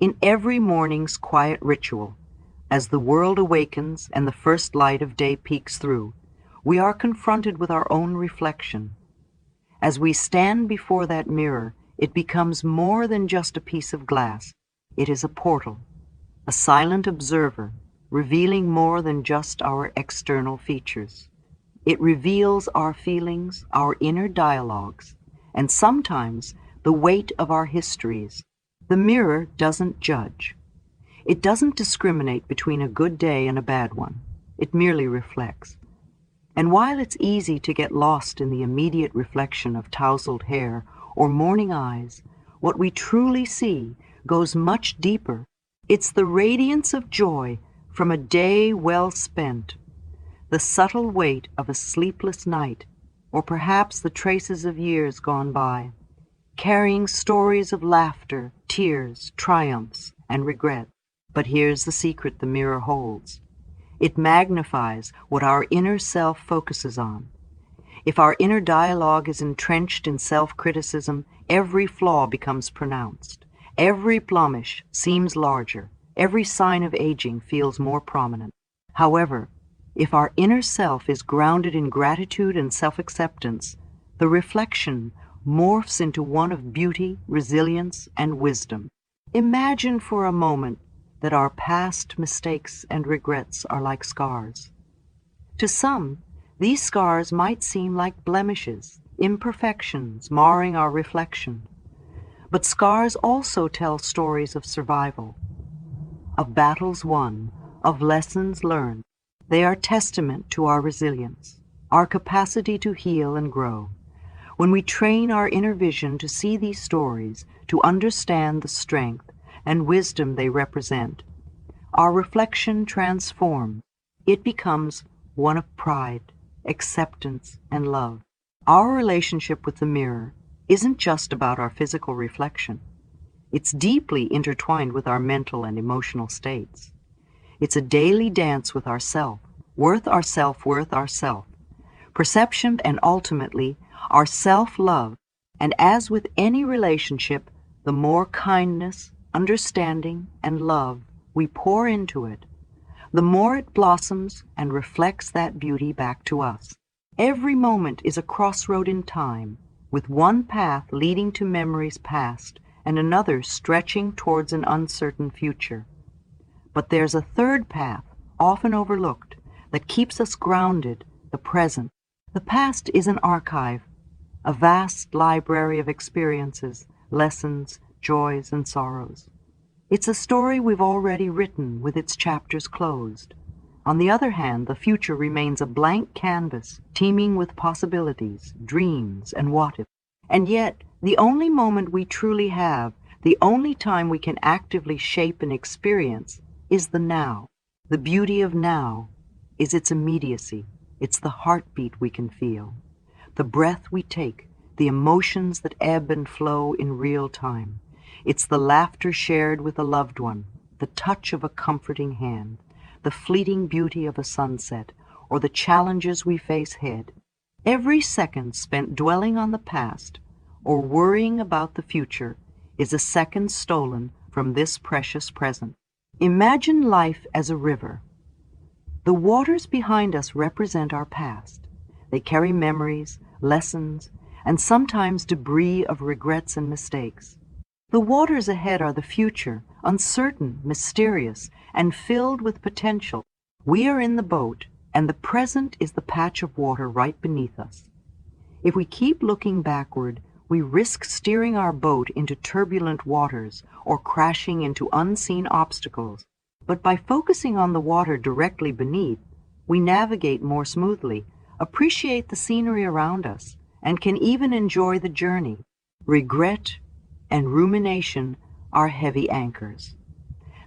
In every morning's quiet ritual, as the world awakens and the first light of day peeks through, we are confronted with our own reflection. As we stand before that mirror, it becomes more than just a piece of glass. It is a portal, a silent observer, revealing more than just our external features. It reveals our feelings, our inner dialogues, and sometimes the weight of our histories. The mirror doesn't judge. It doesn't discriminate between a good day and a bad one. It merely reflects. And while it's easy to get lost in the immediate reflection of tousled hair or morning eyes, what we truly see goes much deeper. It's the radiance of joy from a day well spent, the subtle weight of a sleepless night, or perhaps the traces of years gone by, carrying stories of laughter, tears, triumphs, and regret. But here's the secret the mirror holds. It magnifies what our inner self focuses on. If our inner dialogue is entrenched in self-criticism, every flaw becomes pronounced. Every blemish seems larger. Every sign of aging feels more prominent. However, if our inner self is grounded in gratitude and self-acceptance, the reflection morphs into one of beauty, resilience, and wisdom. Imagine for a moment that our past mistakes and regrets are like scars. To some, these scars might seem like blemishes, imperfections marring our reflection. But scars also tell stories of survival, of battles won, of lessons learned. They are testament to our resilience, our capacity to heal and grow. When we train our inner vision to see these stories, to understand the strength and wisdom they represent, our reflection transforms. It becomes one of pride, acceptance, and love. Our relationship with the mirror isn't just about our physical reflection. It's deeply intertwined with our mental and emotional states. It's a daily dance with ourself, worth ourself, worth ourself, perception, and ultimately our self-love. And as with any relationship, the more kindness, understanding, and love we pour into it, the more it blossoms and reflects that beauty back to us. Every moment is a crossroad in time, with one path leading to memories past and another stretching towards an uncertain future. But there's a third path, often overlooked, that keeps us grounded, the present. The past is an archive, a vast library of experiences, lessons, joys, and sorrows. It's a story we've already written with its chapters closed. On the other hand, the future remains a blank canvas, teeming with possibilities, dreams, and what-ifs. And yet, the only moment we truly have, the only time we can actively shape and experience, is the now. The beauty of now is its immediacy. It's the heartbeat we can feel, the breath we take, the emotions that ebb and flow in real time. It's the laughter shared with a loved one, the touch of a comforting hand, the fleeting beauty of a sunset, or the challenges we face head. Every second spent dwelling on the past or worrying about the future is a second stolen from this precious present. Imagine life as a river. The waters behind us represent our past. They carry memories, lessons, and sometimes debris of regrets and mistakes. The waters ahead are the future, uncertain, mysterious, and filled with potential. We are in the boat, and the present is the patch of water right beneath us. If we keep looking backward, we risk steering our boat into turbulent waters or crashing into unseen obstacles. But by focusing on the water directly beneath, we navigate more smoothly, appreciate the scenery around us, and can even enjoy the journey. Regret and rumination are heavy anchors.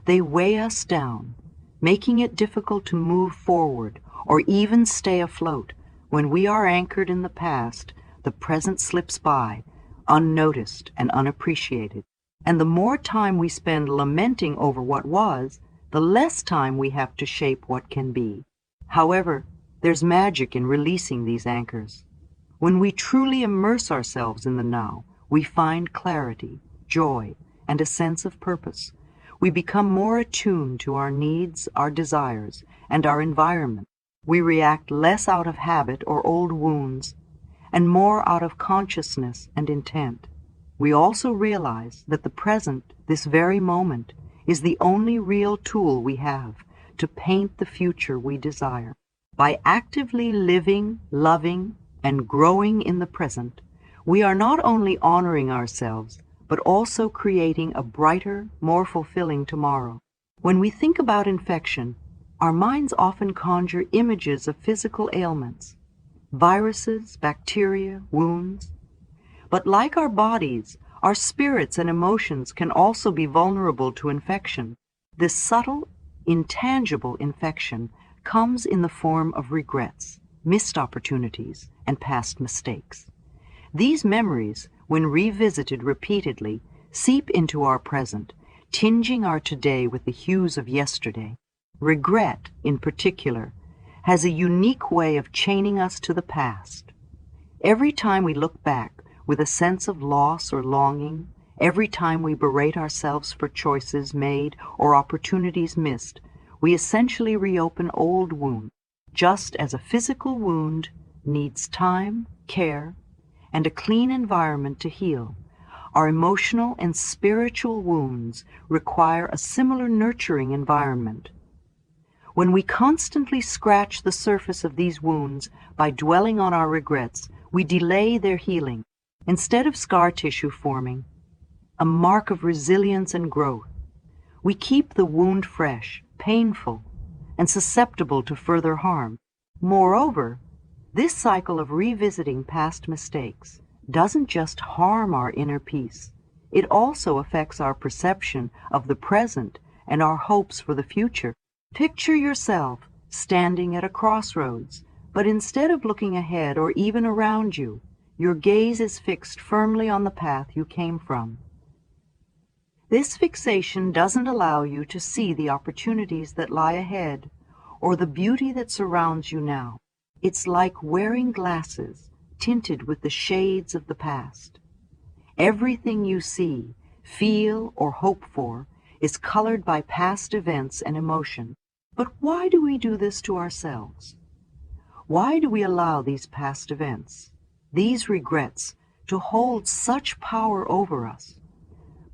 They weigh us down, making it difficult to move forward or even stay afloat. When we are anchored in the past, the present slips by, unnoticed and unappreciated. And the more time we spend lamenting over what was, the less time we have to shape what can be. However, there's magic in releasing these anchors. When we truly immerse ourselves in the now, we find clarity, joy, and a sense of purpose. We become more attuned to our needs, our desires, and our environment. We react less out of habit or old wounds, and more out of consciousness and intent. We also realize that the present, this very moment, is the only real tool we have to paint the future we desire. By actively living, loving, and growing in the present, we are not only honoring ourselves, but also creating a brighter, more fulfilling tomorrow. When we think about infection, our minds often conjure images of physical ailments, viruses, bacteria, wounds. But like our bodies, our spirits and emotions can also be vulnerable to infection. This subtle, intangible infection comes in the form of regrets, missed opportunities, and past mistakes. These memories, when revisited repeatedly, seep into our present, tinging our today with the hues of yesterday. Regret, in particular, has a unique way of chaining us to the past. Every time we look back with a sense of loss or longing, every time we berate ourselves for choices made or opportunities missed, we essentially reopen old wounds, just as a physical wound needs time, care, and a clean environment to heal. Our emotional and spiritual wounds require a similar nurturing environment. When we constantly scratch the surface of these wounds by dwelling on our regrets, we delay their healing. Instead of scar tissue forming, a mark of resilience and growth, we keep the wound fresh, painful, and susceptible to further harm. Moreover, this cycle of revisiting past mistakes doesn't just harm our inner peace, it also affects our perception of the present and our hopes for the future. Picture yourself standing at a crossroads, but instead of looking ahead or even around you, your gaze is fixed firmly on the path you came from. This fixation doesn't allow you to see the opportunities that lie ahead or the beauty that surrounds you now. It's like wearing glasses tinted with the shades of the past. Everything you see, feel, or hope for is colored by past events and emotion. But why do we do this to ourselves? Why do we allow these past events, these regrets, to hold such power over us?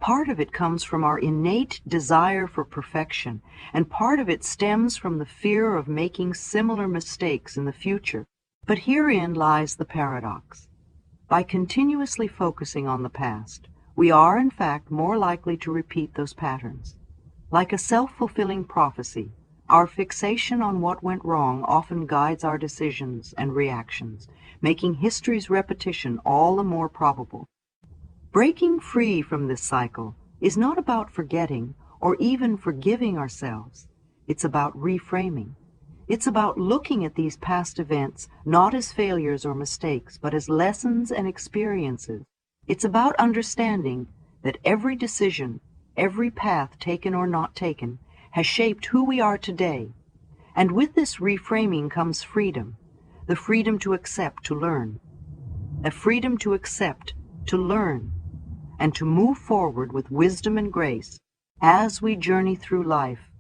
Part of it comes from our innate desire for perfection, and part of it stems from the fear of making similar mistakes in the future. But herein lies the paradox. By continuously focusing on the past, we are in fact more likely to repeat those patterns. Like a self-fulfilling prophecy, our fixation on what went wrong often guides our decisions and reactions, making history's repetition all the more probable. Breaking free from this cycle is not about forgetting or even forgiving ourselves. It's about reframing. It's about looking at these past events not as failures or mistakes, but as lessons and experiences. It's about understanding that every decision, every path taken or not taken, has shaped who we are today. And with this reframing comes freedom, the freedom to accept, to learn, a freedom to accept, to learn, and to move forward with wisdom and grace. As we journey through life,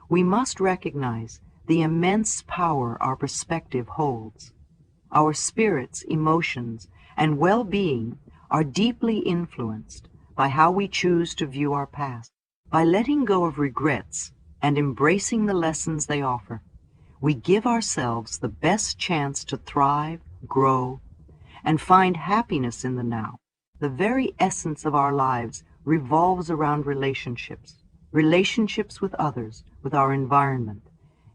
we must recognize the immense power our perspective holds. Our spirits, emotions, and well-being are deeply influenced by how we choose to view our past. By letting go of regrets and embracing the lessons they offer, we give ourselves the best chance to thrive, grow, and find happiness in the now. The very essence of our lives revolves around relationships with others, with our environment,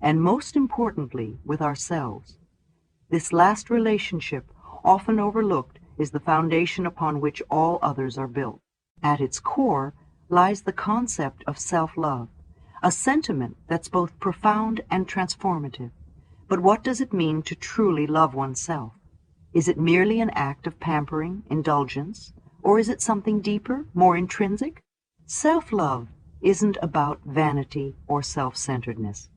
and most importantly, with ourselves. This last relationship, often overlooked, is the foundation upon which all others are built. At its core lies the concept of self-love, a sentiment that's both profound and transformative. But what does it mean to truly love oneself? Is it merely an act of pampering, indulgence, or is it something deeper, more intrinsic? Self-love isn't about vanity or self-centeredness.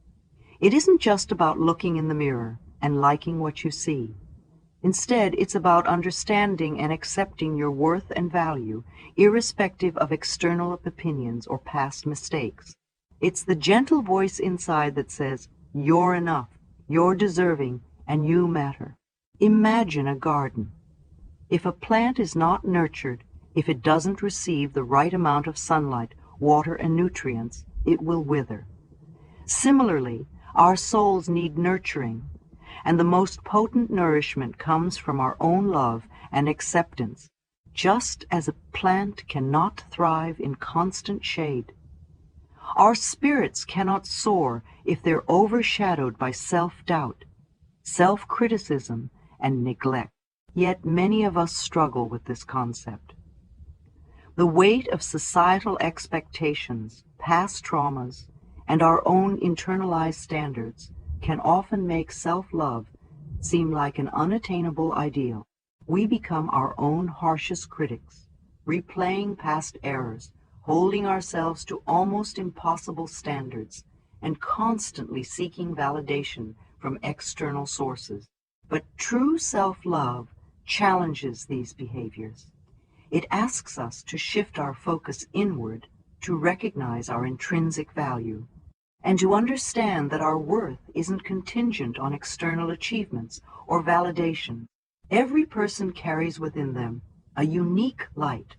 It isn't just about looking in the mirror and liking what you see. Instead, it's about understanding and accepting your worth and value, irrespective of external opinions or past mistakes. It's the gentle voice inside that says, "You're enough, you're deserving, and you matter." Imagine a garden. If a plant is not nurtured, if it doesn't receive the right amount of sunlight, water, and nutrients, it will wither. Similarly, our souls need nurturing, and the most potent nourishment comes from our own love and acceptance, just as a plant cannot thrive in constant shade. Our spirits cannot soar if they're overshadowed by self-doubt, self-criticism, and neglect. Yet many of us struggle with this concept. The weight of societal expectations, past traumas, and our own internalized standards can often make self-love seem like an unattainable ideal. We become our own harshest critics, replaying past errors, holding ourselves to almost impossible standards, and constantly seeking validation from external sources. But true self-love challenges these behaviors. It asks us to shift our focus inward, to recognize our intrinsic value, and to understand that our worth isn't contingent on external achievements or validation. Every person carries within them a unique light,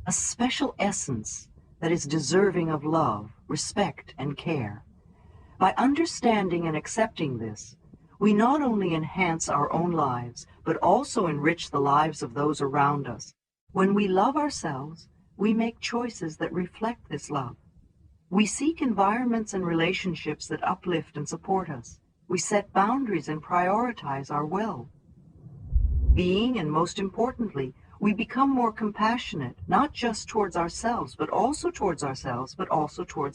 a special essence that is deserving of love, respect, and care. By understanding and accepting this, we not only enhance our own lives, but also enrich the lives of those around us. When we love ourselves, we make choices that reflect this love. We seek environments and relationships that uplift and support us. We set boundaries and prioritize our will. Being, and most importantly, we become more compassionate, not just towards ourselves, but also towards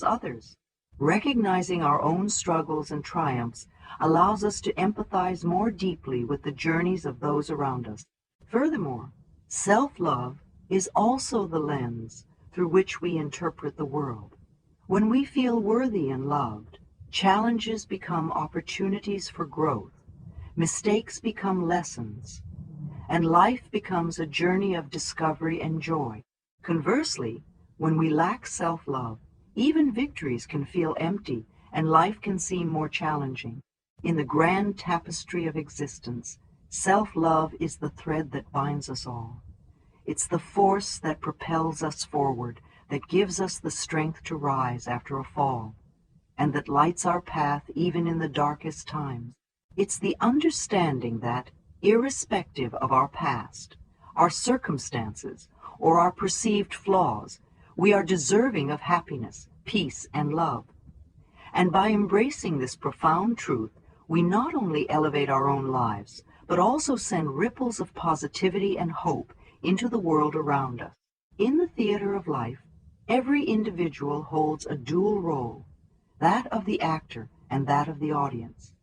others. Recognizing our own struggles and triumphs allows us to empathize more deeply with the journeys of those around us. Furthermore, self-love is also the lens through which we interpret the world. When we feel worthy and loved, challenges become opportunities for growth, mistakes become lessons, and life becomes a journey of discovery and joy. Conversely, when we lack self-love, even victories can feel empty and life can seem more challenging. In the grand tapestry of existence, self-love is the thread that binds us all. It's the force that propels us forward, that gives us the strength to rise after a fall, and that lights our path even in the darkest times. It's the understanding that, irrespective of our past, our circumstances, or our perceived flaws, we are deserving of happiness, peace, and love. And by embracing this profound truth, we not only elevate our own lives, but also send ripples of positivity and hope into the world around us. In the theater of life, every individual holds a dual role, that of the actor and that of the audience.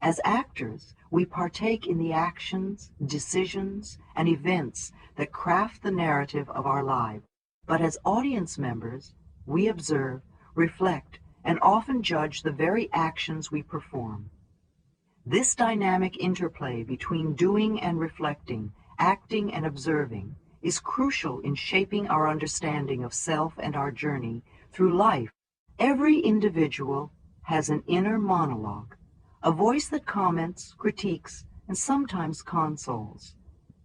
As actors, we partake in the actions, decisions, and events that craft the narrative of our lives. But as audience members, we observe, reflect, and often judge the very actions we perform. This dynamic interplay between doing and reflecting, acting and observing, is crucial in shaping our understanding of self and our journey through life. Every individual has an inner monologue, a voice that comments, critiques, and sometimes consoles.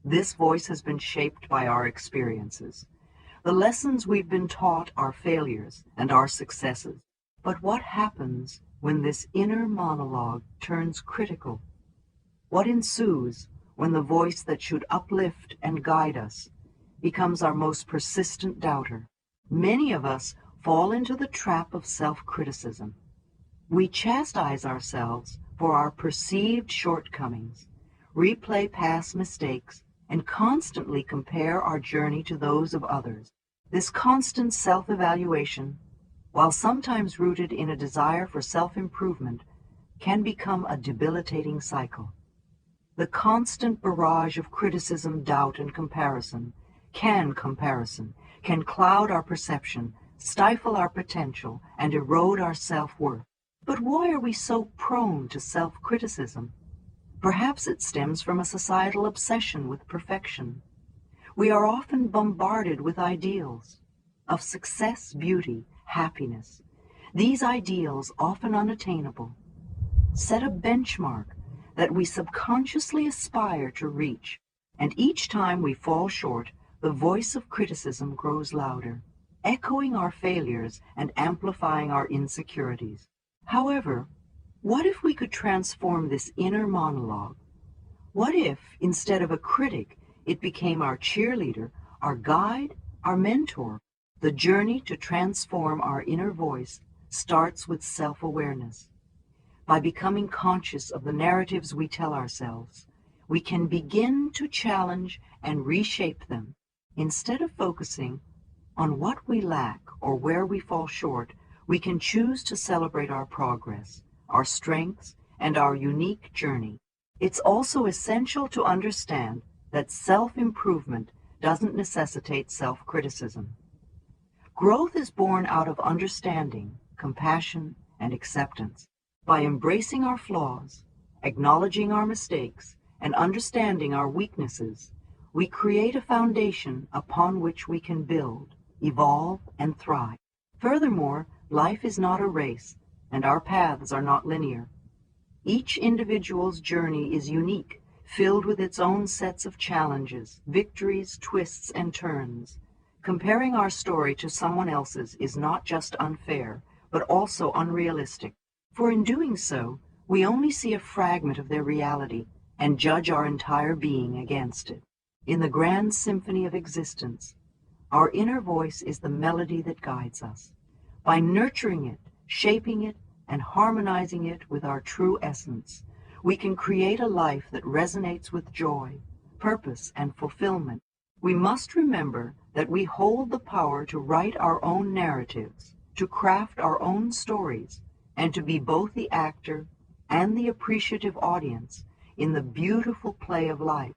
This voice has been shaped by our experiences. The lessons we've been taught are failures and our successes. But what happens when this inner monologue turns critical? What ensues when the voice that should uplift and guide us becomes our most persistent doubter? Many of us fall into the trap of self-criticism. We chastise ourselves for our perceived shortcomings, replay past mistakes, and constantly compare our journey to those of others. This constant self-evaluation, while sometimes rooted in a desire for self-improvement, can become a debilitating cycle. The constant barrage of criticism, doubt, and comparison can cloud our perception, stifle our potential, and erode our self-worth. But why are we so prone to self-criticism? Perhaps it stems from a societal obsession with perfection. We are often bombarded with ideals of success, beauty, happiness. These ideals, often unattainable, set a benchmark that we subconsciously aspire to reach, and each time we fall short, the voice of criticism grows louder, echoing our failures and amplifying our insecurities. However, what if we could transform this inner monologue? What if, instead of a critic, it became our cheerleader, our guide, our mentor? The journey to transform our inner voice starts with self-awareness. By becoming conscious of the narratives we tell ourselves, we can begin to challenge and reshape them. Instead of focusing on what we lack or where we fall short, we can choose to celebrate our progress, our strengths, and our unique journey. It's also essential to understand that self-improvement doesn't necessitate self-criticism. Growth is born out of understanding, compassion, and acceptance. By embracing our flaws, acknowledging our mistakes, and understanding our weaknesses, we create a foundation upon which we can build, evolve, and thrive. Furthermore, life is not a race, and our paths are not linear. Each individual's journey is unique, filled with its own sets of challenges, victories, twists, and turns. Comparing our story to someone else's is not just unfair, but also unrealistic. For in doing so, we only see a fragment of their reality and judge our entire being against it. In the grand symphony of existence, our inner voice is the melody that guides us. By nurturing it, shaping it, and harmonizing it with our true essence, we can create a life that resonates with joy, purpose, and fulfillment. We must remember that we hold the power to write our own narratives, to craft our own stories, and to be both the actor and the appreciative audience in the beautiful play of life.